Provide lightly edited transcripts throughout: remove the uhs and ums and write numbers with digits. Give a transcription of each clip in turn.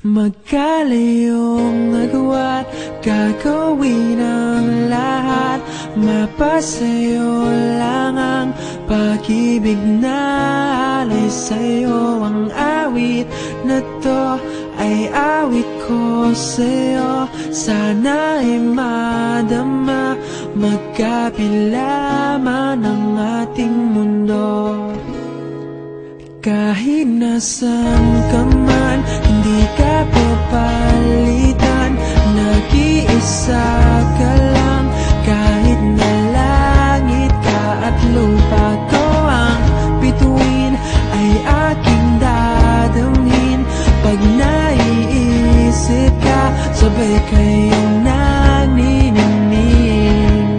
Magkalayong agwat, gagawin ang lahat. Mapasayo lang ang pag-ibig na alay sa'yo. Ang awit na to ay awit ko sa'yo. Sana ay madama, magkapila man ang ating mundo. Kahit nasan ka man, hindi ka papalitan. Nag-iisa ka lang, kahit na langit ka at lupa ko ang bituin, ay aking dadamhin. Pag naiisip ka, sabay kayong naniningning.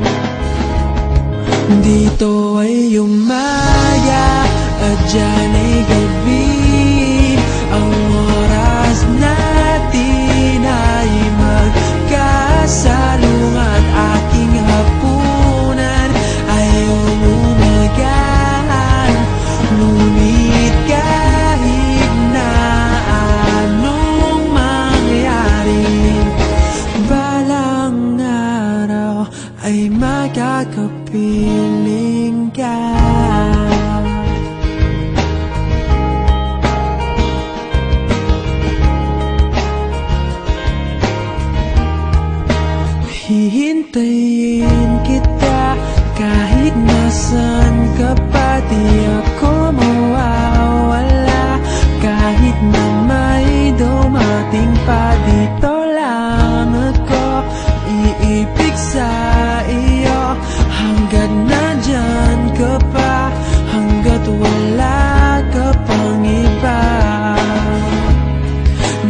Dito ay umaga at dyan ay gabi. Ang oras natin ay magkasalungat. Aking hapunan ay umumagahan. Ngunit kahit na anong mangyari, balang araw ay magkakapiling ka. Hihintayin kita kahit nasan ka pa. Di ako mawawala kahit na may dumating pa. Dito lang ako iibig sa iyo hanggat nandyan ka pa, hanggat wala ka pang iba.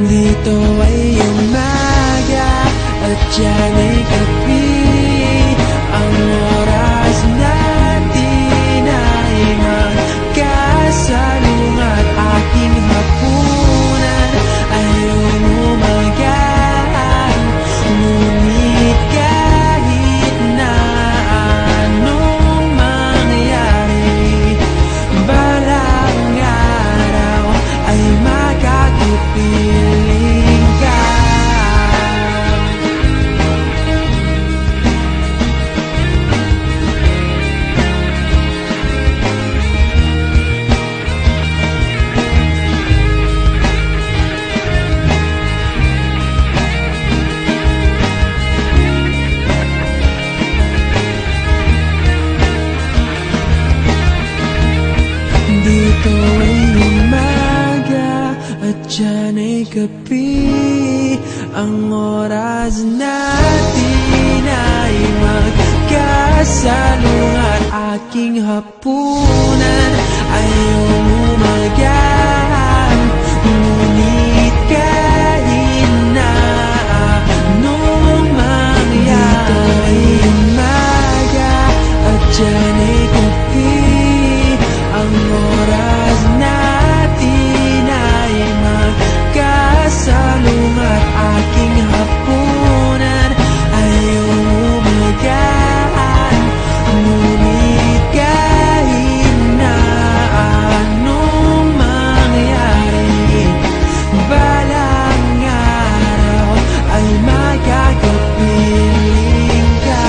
Dito ay umaga at dyan ay gabi. Ang oras natin ay magkasalungat. Aking hapunan ay umumagahan. Ngunit kahit na anong mangyari, balang araw ay magkakapiling ka. Dito ay umaga at dyan ay gabi. Ang oras natin ay magkasalungat. Aking hapunan ay umumagahan. Ngunit kahit na anong mangyari, dito ay umaga at dyan ay gabi. Ang oras natin ay magkasalungat. Aking hapunan ay umumagahan. Ngunit kahit na anong mangyari, balang araw ay magkakapiling ka.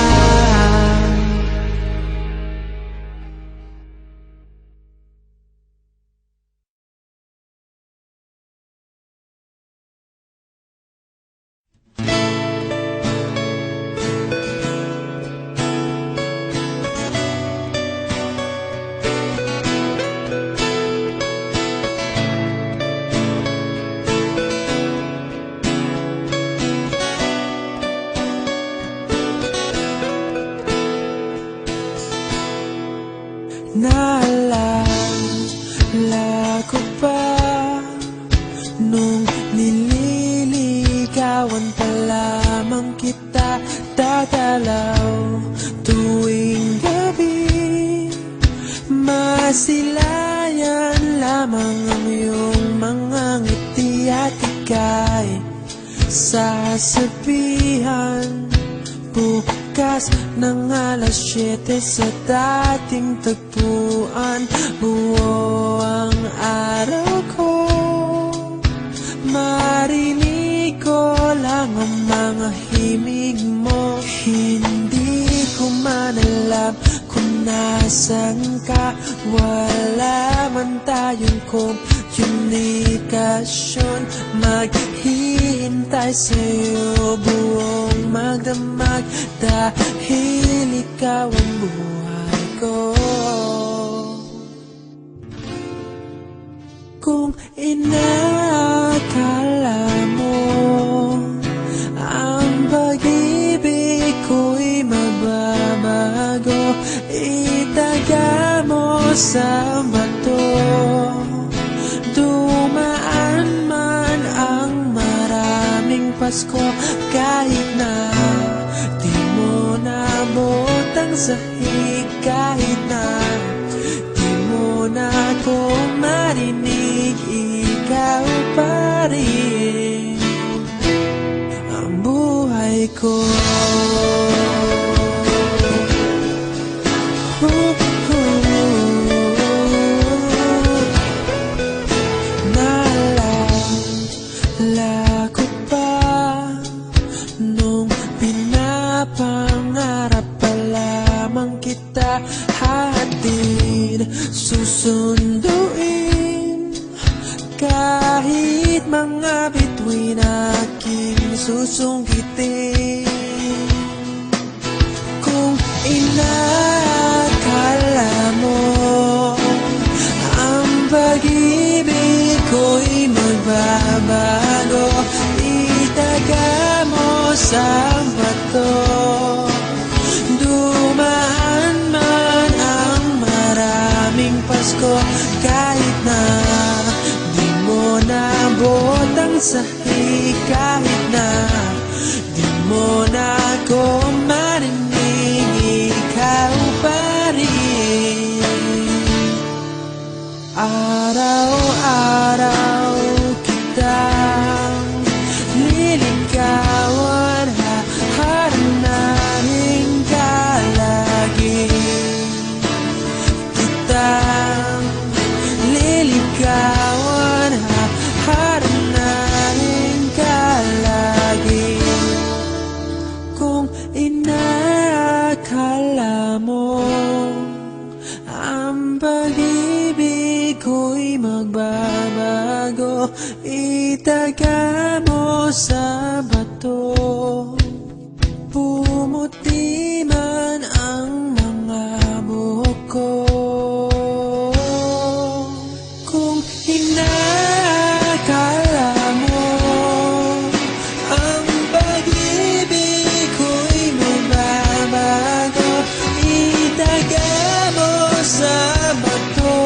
Naalala ko pa nung nililigawan pa lamang kita, tatalaw tuwing gabi. Masilayan lamang ang iyong mga ngiti at ika'y sasabihan bukas ng alas 7 sa dating tagpuan. Buo ang araw ko, mga himig mo. Hindi ko man alam kung nasan ka. Wala man tayong komunikasyon. Maghihintay sa'yo buong magdamag, dahil ikaw ang buhay ko. Kung inakala mo ang pag-ibig ko'y magbabago, itaga mo sa bato. Dumaan man ang maraming Pasko, kahit na di mo nabot ang sahig, kahit na di mo na ako marinig, ikaw pa rin ang buhay ko. Naalala ko pa nung pinapangarap pa lamang kita, hatid, susunduin, kahit mga bituin aking susungkitin. Kung inakala mo ang pag-ibig ko'y magbabago, itaga mo sa bato. Dumaan man ang maraming Pasko, kahit na di mo nabot ang sahig, kahit na di mo na ako marinig, ikaw pa rin. Araw-araw kitang liligawan, haharanahin ka lagi. Kitang liligawan, haharanahin ka lagi. Kung inakala mo ang pag-ibig ko'y magbabago, itaga mo sa bato. Pumuti man ang mga buhok ko. Kung inakala mo ang pag-ibig ko'y magbabago, itaga mo sa bato.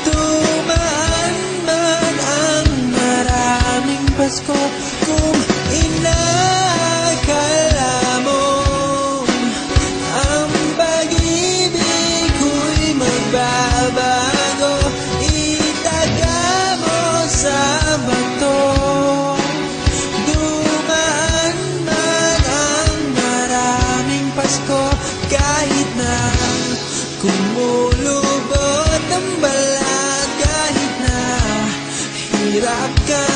Dumaan man ang maraming Pasko, kung inakala mo ang pag-ibig ko'y magbabago, itaga mo sa bato. Dumaan man ang maraming Pasko, kahit na kumulubot ang balat, kahit na hirap ka